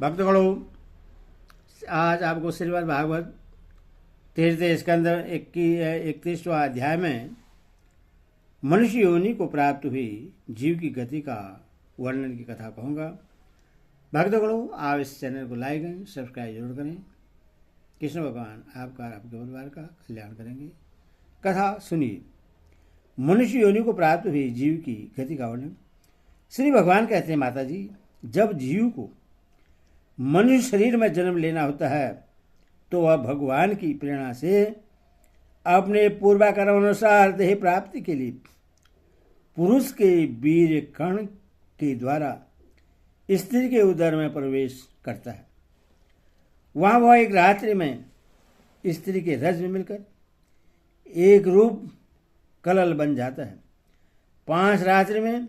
भक्तगणों, आज आपको श्रीमद् भागवत तीर्थ स्कंद 31वां अध्याय में मनुष्य योनि को प्राप्त हुई जीव की गति का वर्णन की कथा कहूँगा। भक्तगणों, आप इस चैनल को लाइक करें, सब्सक्राइब जरूर करें। कृष्ण भगवान आपका आपके परिवार का कल्याण करेंगे। कथा सुनिए। मनुष्य योनि को प्राप्त हुई जीव की गति का वर्णन। श्री भगवान कहते हैं, माता जी, जब जीव को मनुष्य शरीर में जन्म लेना होता है तो वह भगवान की प्रेरणा से अपने पूर्वाकर्म अनुसार देह प्राप्ति के लिए पुरुष के वीर्य कण के द्वारा स्त्री के उदर में प्रवेश करता है। वहां वह एक रात्रि में स्त्री के रज में मिलकर एक रूप कलल बन जाता है। 5 रात्रि में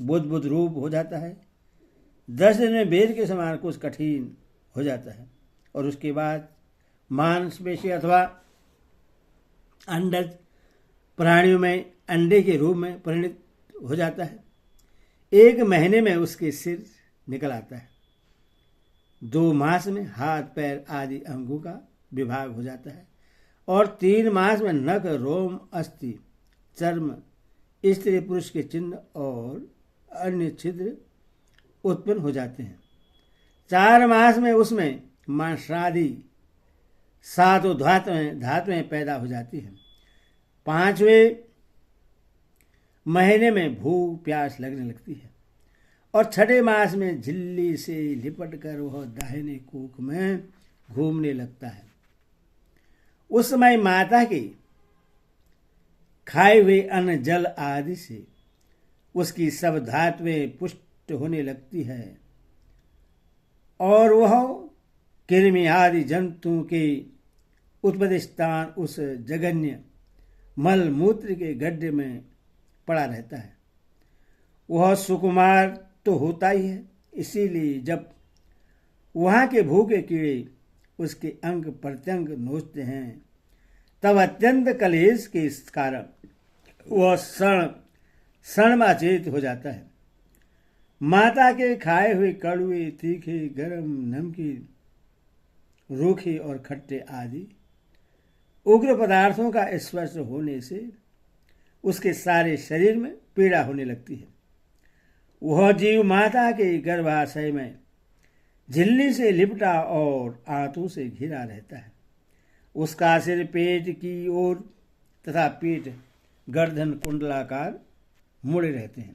बुद्ध रूप हो जाता है। 10 दिन में बेर के समान कुछ कठिन हो जाता है और उसके बाद मांसपेशी अथवा अंडज प्राणियों में अंडे के रूप में परिणत हो जाता है। 1 महीने में उसके सिर निकल आता है। 2 मास में हाथ पैर आदि अंगों का विभाग हो जाता है और 3 मास में नख रोम अस्थि चर्म स्त्री पुरुष के चिन्ह और अन्य छिद्र उत्पन्न हो जाते हैं। 4 मास में उसमें मांसादि 7 धातुएं पैदा हो जाती हैं। 5वें महीने में भूख प्यास लगने लगती है और 6ठे मास में झिल्ली से लिपट कर वह दाहिने कोख में घूमने लगता है। उस समय माता के खाए हुए अन्न जल आदि से उसकी सब धातुएं पुष्ट होने लगती है और वह कृमि आदि जंतुओं के उत्पत्ति स्थान उस जघन्य मल मूत्र के गड्ढे में पड़ा रहता है। वह सुकुमार तो होता ही है, इसीलिए जब वहां के भूखे कीड़े उसके अंग प्रत्यंग नोचते हैं तब अत्यंत कलेश के कारण वह क्षण में अचेत हो जाता है। माता के खाए हुए कड़वे, तीखे, गरम, नमकीन, रूखे और खट्टे आदि उग्र पदार्थों का स्पर्श होने से उसके सारे शरीर में पीड़ा होने लगती है। वह जीव माता के गर्भाशय में झिल्ली से लिपटा और आंतों से घिरा रहता है। उसका सिर पेट की ओर तथा पीठ गर्दन कुंडलाकार मुड़े रहते हैं।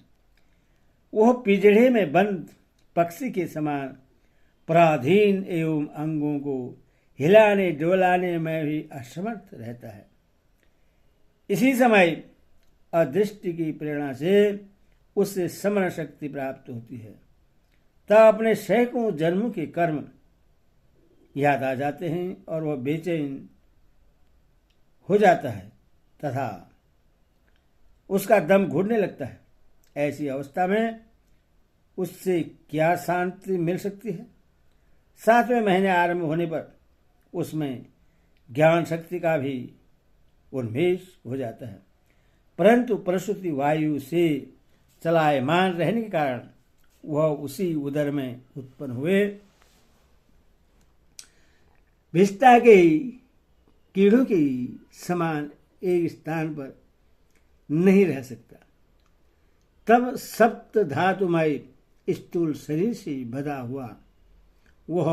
वह पिंजड़े में बंद पक्षी के समान पराधीन एवं अंगों को हिलाने डोलाने में भी असमर्थ रहता है। इसी समय अदृष्टि की प्रेरणा से उससे समरण शक्ति प्राप्त होती है। तब अपने सैकड़ों जन्मों के कर्म याद आ जाते हैं और वह बेचैन हो जाता है तथा उसका दम घुटने लगता है। ऐसी अवस्था में उससे क्या शांति मिल सकती है? 7वें महीने आरंभ होने पर उसमें ज्ञान शक्ति का भी उन्मेष हो जाता है, परंतु प्रसूति वायु से चलायमान रहने के कारण वह उसी उदर में उत्पन्न हुए विष्टा के कीड़ों के समान एक स्थान पर नहीं रह सकता। तब सप्त धातुमय स्थूल शरीर से बधा हुआ वह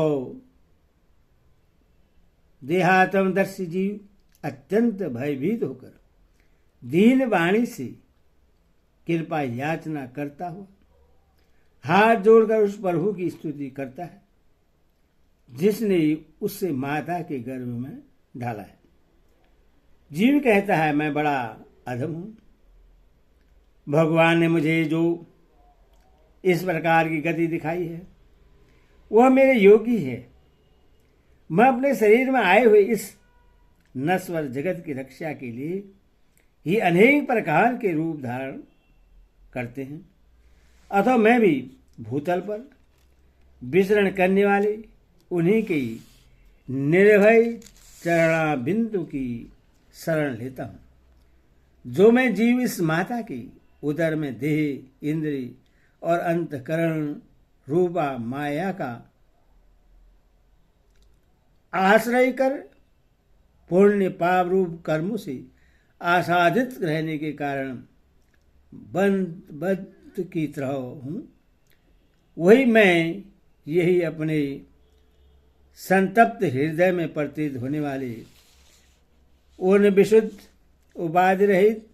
देहात्मदर्शी जीव अत्यंत भयभीत होकर दीन वाणी से कृपा याचना करता हुआ हाथ जोड़कर उस प्रभु की स्तुति करता है जिसने उससे माता के गर्भ में ढाला है। जीव कहता है, मैं बड़ा अधम हूं। भगवान ने मुझे जो इस प्रकार की गति दिखाई है वह मेरे योगी है। मैं अपने शरीर में आए हुए इस नश्वर जगत की रक्षा के लिए ही अनेक प्रकार के रूप धारण करते हैं, अथवा मैं भी भूतल पर विचरण करने वाले उन्हीं के निर्भय चरणा बिंदु की शरण लेता हूं। जो मैं जीव इस माता की उदर में देह, इंद्रिय और अंतकरण रूपा माया का आश्रय कर पुण्य पाप रूप कर्मों से आसादित रहने के कारण बंद की तरह हूँ, वही मैं यही अपने संतप्त हृदय में प्रतीत होने वाले उन विशुद्ध उपाधि रहित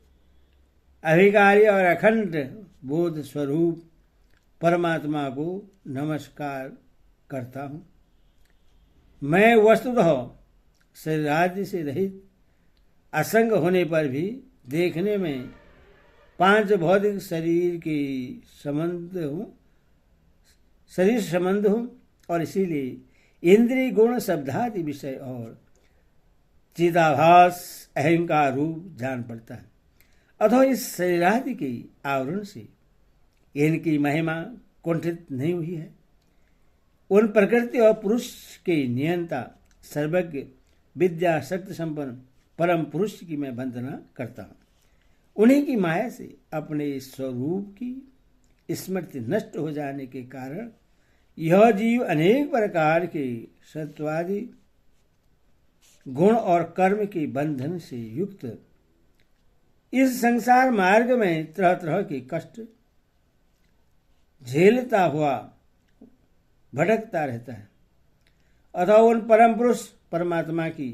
अभिकारी और अखंड बोध स्वरूप परमात्मा को नमस्कार करता हूँ। मैं वस्तुतः शरीरादि से रहित असंग होने पर भी देखने में पांच भौतिक शरीर संबंध हूँ और इसीलिए इंद्रिय गुण शब्दादि विषय और चिदाभास अहंकार रूप जान पड़ता है। अथवा इस शरीरादि के आवरण से इनकी महिमा कुंठित नहीं हुई है। उन प्रकृति और पुरुष के नियंता सर्वज्ञ विद्या शक्ति संपन्न परम पुरुष की मैं वंदना करता हूँ। उन्हीं की माया से अपने स्वरूप की स्मृति नष्ट हो जाने के कारण यह जीव अनेक प्रकार के सत्वादि गुण और कर्म के बंधन से युक्त इस संसार मार्ग में तरह तरह के कष्ट झेलता हुआ भटकता रहता है। अथवा उन परम पुरुष परमात्मा की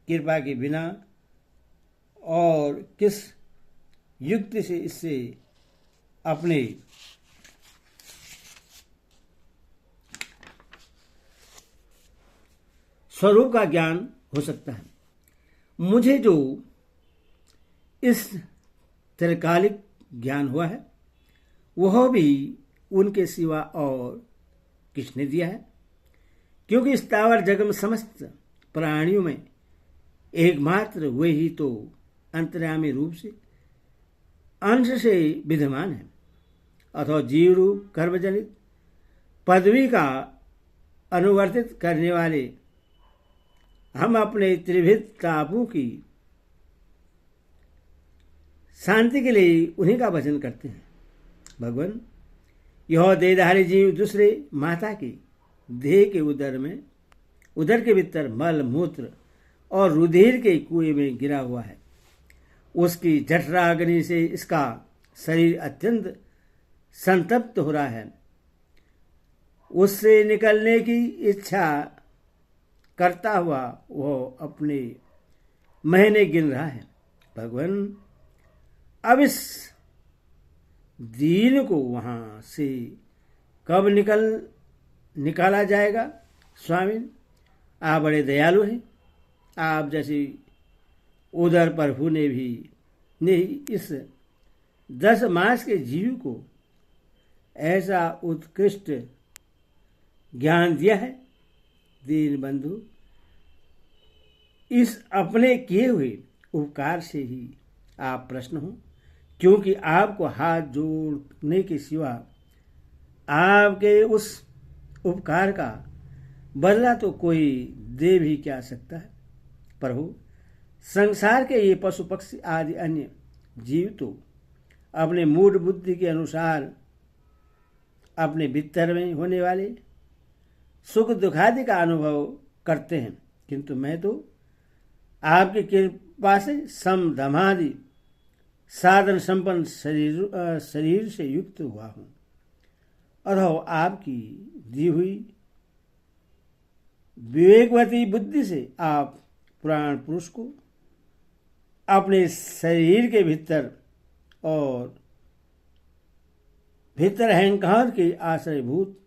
कृपा के बिना और किस युक्ति से इससे अपने स्वरूप का ज्ञान हो सकता है। मुझे जो इस त्रिकालिक ज्ञान हुआ है वह भी उनके सिवा और किसने दिया है, क्योंकि स्थावर जगत में समस्त प्राणियों में एकमात्र वे ही तो अंतर्यामी रूप से अंश से विद्यमान है। अथवा जीव रूप कर्मजनित पदवी का अनुवर्तित करने वाले हम अपने त्रिविध तापों की शांति के लिए उन्हीं का भजन करते हैं। भगवान, यह देहधारी जीव दूसरे माता की देह के उदर के भीतर मल मूत्र और रुधिर के कुएं में गिरा हुआ है। उसकी जठराग्नि से इसका शरीर अत्यंत संतप्त हो रहा है। उससे निकलने की इच्छा करता हुआ वह अपने महीने गिन रहा है। भगवान, अब इस दीन को वहां से कब निकाला जाएगा? स्वामी, आप बड़े दयालु हैं। आप जैसी उदर प्रभु ने इस 10 मास के जीव को ऐसा उत्कृष्ट ज्ञान दिया है। दीन बंधु, इस अपने किए हुए उपकार से ही आप प्रसन्न हो, क्योंकि आपको हाथ जोड़ने के सिवा आपके उस उपकार का बदला तो कोई दे भी क्या सकता है। प्रभु, संसार के ये पशु पक्षी आदि अन्य जीव तो अपने मूड बुद्धि के अनुसार अपने भीतर में होने वाले सुख दुखादि का अनुभव करते हैं, किंतु मैं तो आपकी कृपा से सम दमादि साधन संपन्न शरीर से युक्त हुआ हूं। अथवा आपकी दी हुई विवेकवती बुद्धि से आप पुराण पुरुष को अपने शरीर के भीतर और भीतर अहंकार के आश्रयभूत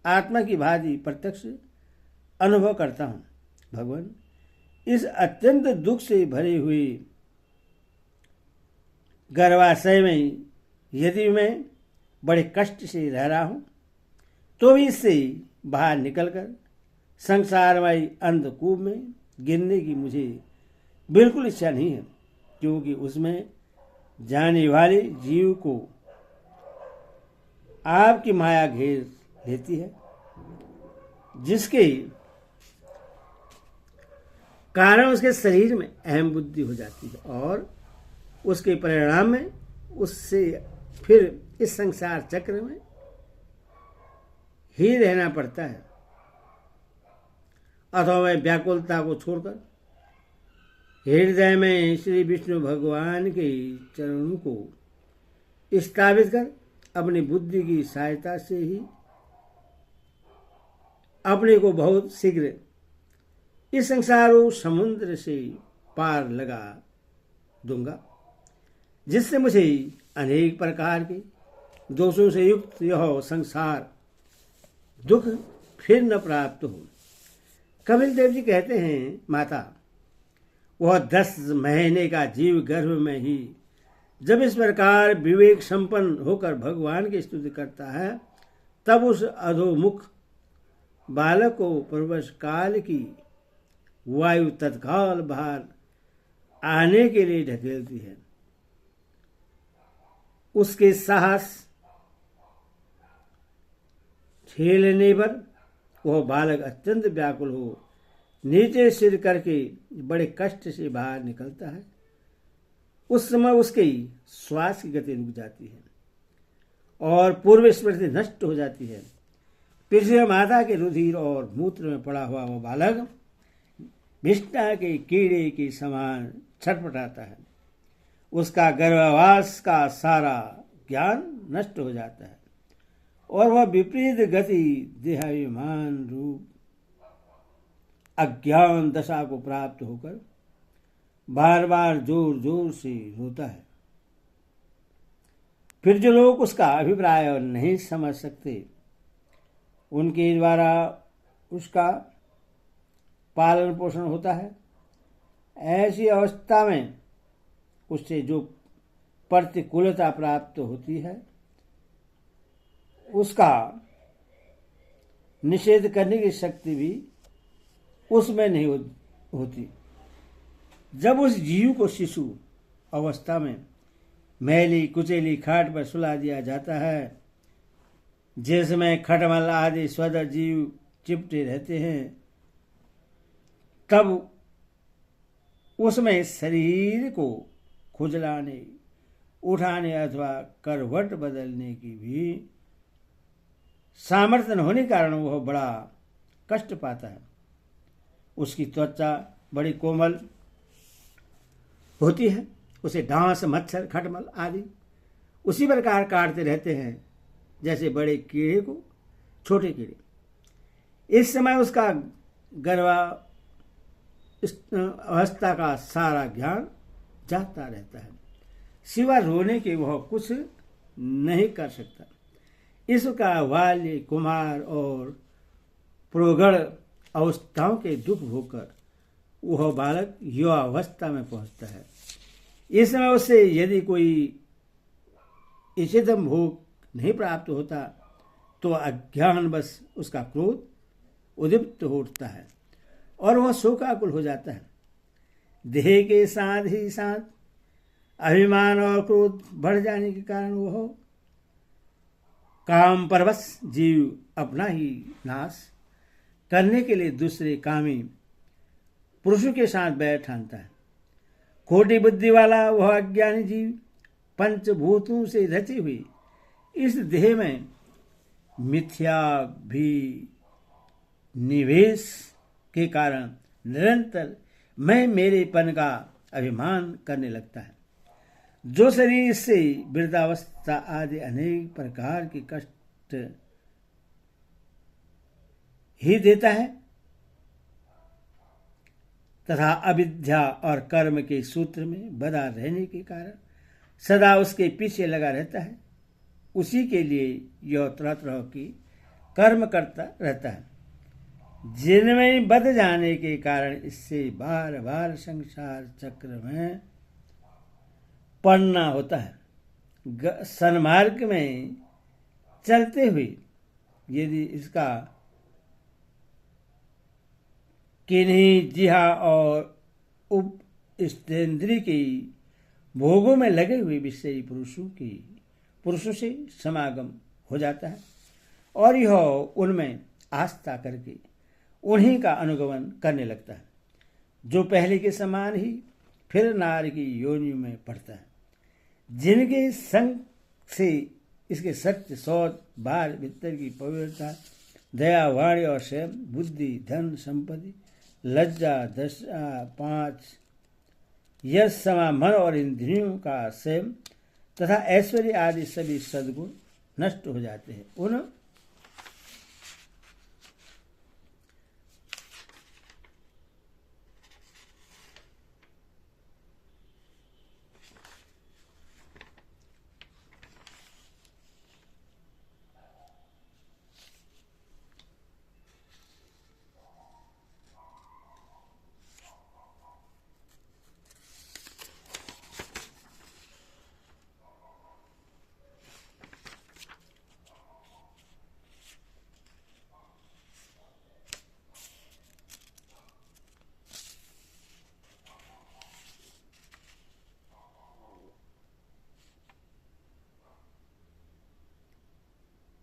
आत्मा की भांति प्रत्यक्ष अनुभव करता हूं। भगवान, इस अत्यंत दुख से भरे हुए गर्भाशय में यदि मैं बड़े कष्ट से रह रहा हूं, तो भी इससे बाहर निकलकर संसारमयी अंधकूप में गिरने की मुझे बिल्कुल इच्छा नहीं है, क्योंकि उसमें जाने वाले जीव को आपकी माया घेर लेती है, जिसके कारण उसके शरीर में अहम बुद्धि हो जाती है और उसके परिणाम में उससे फिर इस संसार चक्र में ही रहना पड़ता है। अथवा मैं व्याकुलता को छोड़कर हृदय में श्री विष्णु भगवान के चरणों को स्थापित कर अपनी बुद्धि की सहायता से ही अपने को बहुत शीघ्र इस संसारों समुद्र से पार लगा दूंगा, जिससे मुझे अनेक प्रकार के दोषों से युक्त यह संसार दुख फिर न प्राप्त हो। कपिल देव जी कहते हैं, माता वह 10 महीने का जीव गर्भ में ही जब इस प्रकार विवेक संपन्न होकर भगवान की स्तुति करता है, तब उस अधोमुख बालक को प्रवेश काल की वायु तत्काल बाहर आने के लिए ढकेलती है। उसके साहस झेलने पर वह बालक अत्यंत व्याकुल हो नीचे सिर करके बड़े कष्ट से बाहर निकलता है। उस समय उसकी श्वास की गति रुक जाती है और पूर्व स्मृति नष्ट हो जाती है। पृथ्वी माता के रुधिर और मूत्र में पड़ा हुआ वह बालक विष्ठा के कीड़े के समान छटपटाता है। उसका गर्भावास का सारा ज्ञान नष्ट हो जाता है और वह विपरीत गति देहाभिमान रूप अज्ञान दशा को प्राप्त होकर बार बार जोर जोर से रोता है। फिर जो लोग उसका अभिप्राय नहीं समझ सकते, उनके द्वारा उसका पालन पोषण होता है। ऐसी अवस्था में उससे जो प्रतिकूलता प्राप्त होती है, उसका निषेध करने की शक्ति भी उसमें नहीं होती। जब उस जीव को शिशु अवस्था में मैली कुचेली खाट पर सुला दिया जाता है, जिसमें खटमल आदि स्वदर जीव चिपटे रहते हैं, तब उसमें शरीर को खुजलाने, उठाने अथवा करवट बदलने की भी सामर्थ्य न होने के कारण वह बड़ा कष्ट पाता है। उसकी त्वचा बड़ी कोमल होती है। उसे डांस, मच्छर, खटमल आदि उसी प्रकार काटते रहते हैं जैसे बड़े कीड़े को छोटे कीड़े। इस समय उसका गर्भावस्था का सारा ज्ञान जाता रहता है। सिवा रोने के वह कुछ नहीं कर सकता। इसका बाल्य, कुमार और प्रौढ़ अवस्थाओं के दुख भोगकर वह बालक युवावस्था में पहुंचता है। इस समय उससे यदि कोई इष्टतम भोग नहीं प्राप्त होता, तो अज्ञान बस उसका क्रोध उद्दीप्त हो उठता है और वह शोकाकुल हो जाता है। देह के साथ ही साथ अभिमान और क्रोध बढ़ जाने के कारण वह काम परवश जीव अपना ही नाश करने के लिए दूसरे कामी पुरुषों के साथ बैर ठानता है। खोटी बुद्धि वाला वह अज्ञानी जीव पंचभूतों से रची हुई इस देह में मिथ्या भी निवेश के कारण निरंतर मैं मेरेपन का अभिमान करने लगता है। जो शरीर से वृद्धावस्था आदि अनेक प्रकार के कष्ट ही देता है तथा अविद्या और कर्म के सूत्र में बंधा रहने के कारण सदा उसके पीछे लगा रहता है, उसी के लिए यह तरह तरह की कर्म करता रहता है, जिनमें बंध जाने के कारण इससे बार बार संसार चक्र में पड़ना होता है। सन्मार्ग में चलते हुए यदि इसका किन्हीं जिहा और उपस्तेंद्री की भोगों में लगे हुए विषयी पुरुषों से समागम हो जाता है और यह उनमें आस्था करके उन्हीं का अनुगमन करने लगता है, जो पहले के समान ही फिर नार की योनि में पड़ता है। जिनके संग से इसके सत्य, शौच, बाहर भीतर की पवित्रता, दया, वाणी और स्वयं बुद्धि, धन, संपत्ति लज्जा, दशा, 5 यश, समा, मन और इंद्रियों का संयम तथा ऐश्वर्य आदि सभी सद्गुण नष्ट हो जाते हैं। उन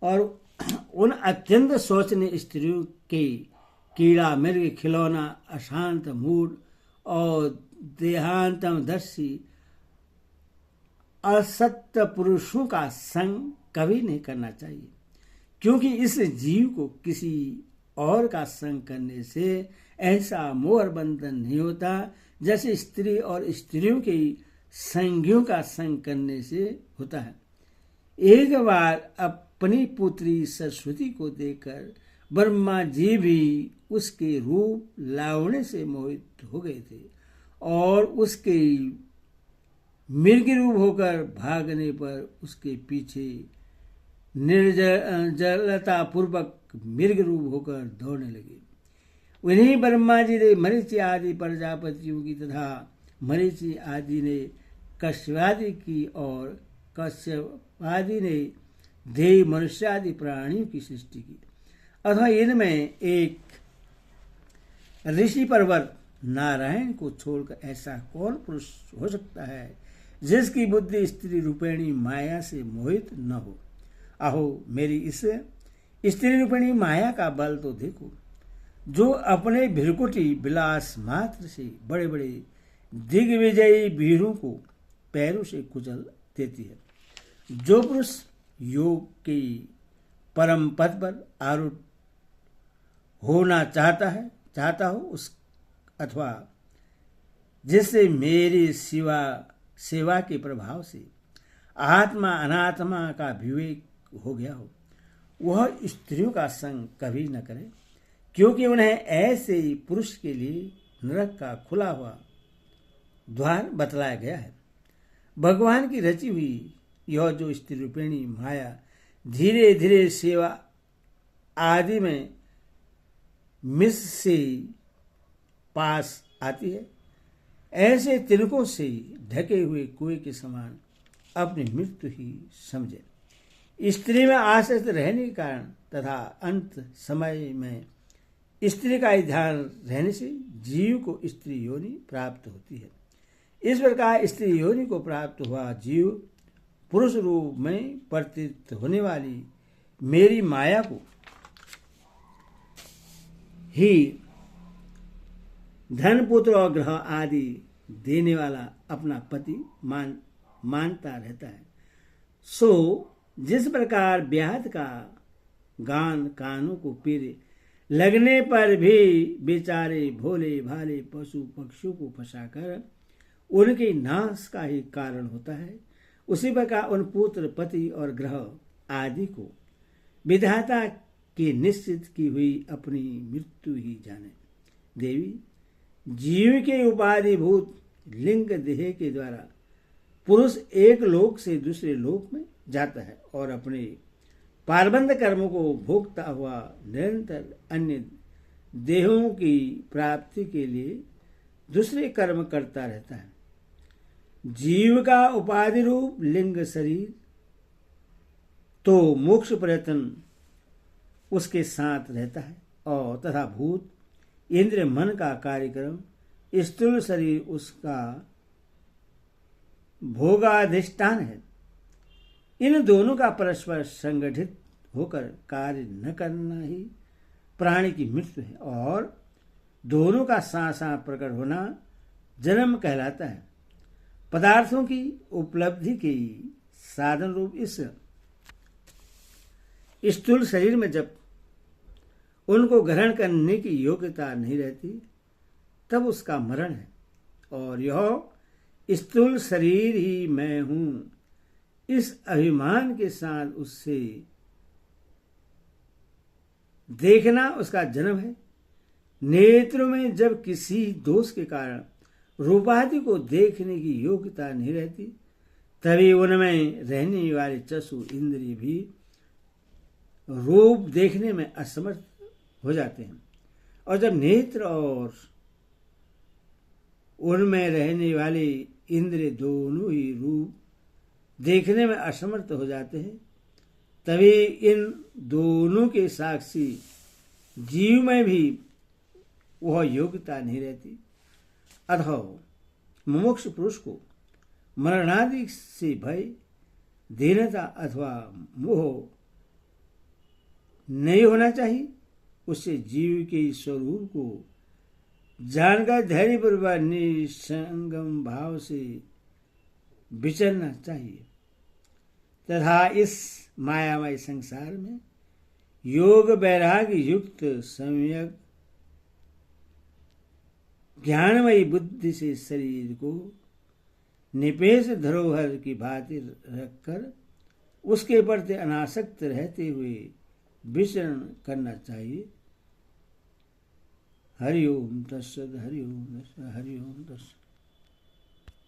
और उन अत्यंत शोचनीय स्त्रियों के कीड़ा, मृग, खिलौना, अशांत मूड और देहांतमदर्शी असत्य पुरुषों का संग कभी नहीं करना चाहिए, क्योंकि इस जीव को किसी और का संग करने से ऐसा मोह बंधन नहीं होता जैसे स्त्री और स्त्रियों के संगियों का संग करने से होता है। एक बार अपनी पुत्री सरस्वती को देखकर ब्रह्मा जी भी उसके रूप लावण्य से मोहित हो गए थे और उसके मृग रूप होकर भागने पर उसके पीछे निर्जलता पूर्वक मृग रूप होकर दौड़ने लगे। उन्हीं ब्रह्मा जी ने मरीचि आदि प्रजापतियों की तथा मरीचि आदि ने कश्यपादि की और कश्यपादि ने देव, मनुष्य आदि प्राणियों की सृष्टि की। अथवा इनमें एक ऋषि पर्वत नारायण को छोड़कर ऐसा कौन पुरुष हो सकता है जिसकी बुद्धि स्त्री रूपेणी माया से मोहित न हो। आहो मेरी इस स्त्री रूपेणी माया का बल तो देखो, जो अपने भिरकुटी विलास मात्र से बड़े बड़े दिग्विजयी वीरों को पैरों से कुचल देती है। जो पुरुष योग के परम पद पर आरूढ़ होना चाहता हो उस अथवा जिससे मेरी सेवा के प्रभाव से आत्मा अनात्मा का विवेक हो गया हो, वह स्त्रियों का संग कभी न करे, क्योंकि उन्हें ऐसे ही पुरुष के लिए नरक का खुला हुआ द्वार बतलाया गया है। भगवान की रची हुई यह जो स्त्री रूपिणी माया धीरे धीरे सेवा आदि में मिस से पास आती है, ऐसे तिनकों से ढके हुए कुएं के समान अपनी मृत्यु ही समझे। स्त्री में आसक्त रहने के कारण तथा अंत समय में स्त्री का ही ध्यान रहने से जीव को स्त्री योनि प्राप्त होती है। इस प्रकार स्त्री योनि को प्राप्त हुआ जीव पुरुष रूप में प्रतीत होने वाली मेरी माया को ही धन, पुत्र और ग्रह आदि देने वाला अपना पति मानता रहता है। सो जिस प्रकार ब्याहत का गान कानों को पीरे लगने पर भी बेचारे भोले भाले पशु पक्षियों को फंसाकर उनके नाश का ही कारण होता है, उसी प्रकार उन पुत्र, पति और ग्रह आदि को विधाता की निश्चित की हुई अपनी मृत्यु ही जाने। देवी, जीव के उपाधिभूत लिंग देह के द्वारा पुरुष एक लोक से दूसरे लोक में जाता है और अपने पारबंध कर्मों को भोगता हुआ निरंतर अन्य देहों की प्राप्ति के लिए दूसरे कर्म करता रहता है। जीव का उपाधि रूप लिंग शरीर तो मोक्ष प्रयत्न उसके साथ रहता है और तथा भूत इंद्र मन का कार्यक्रम स्थूल शरीर उसका भोगाधिष्ठान है। इन दोनों का परस्पर संगठित होकर कार्य न करना ही प्राणी की मृत्यु है और दोनों का साथ साथ प्रकट होना जन्म कहलाता है। पदार्थों की उपलब्धि के साधन रूप इस स्थूल शरीर में जब उनको ग्रहण करने की योग्यता नहीं रहती, तब उसका मरण है, और यह स्थूल शरीर ही मैं हूं, इस अभिमान के साथ उससे देखना उसका जन्म है। नेत्रों में जब किसी दोष के कारण रूपादि को देखने की योग्यता नहीं रहती, तभी उनमें रहने वाले चक्षु इंद्रिय भी रूप देखने में असमर्थ हो जाते हैं। और जब नेत्र और उनमें रहने वाले इंद्रिय दोनों ही रूप देखने में असमर्थ हो जाते हैं, तभी इन दोनों के साक्षी जीव में भी वह योग्यता नहीं रहती। अतः मुमुक्षु पुरुष को मरणादि से भय, दीनता अथवा मोह नहीं होना चाहिए। उससे जीव के स्वरूप को जानकर धैर्यपूर्वक निसंगम भाव से विचरना चाहिए तथा इस मायामय संसार में योग वैराग्य युक्त सम्यक ज्ञानमयी बुद्धि से शरीर को निपेश धरोहर की भांति रखकर उसके प्रति अनासक्त रहते हुए विचरण करना चाहिए। हरि ओम तत्सत, हरि ओम तत्सत, हरि ओम तत्सत।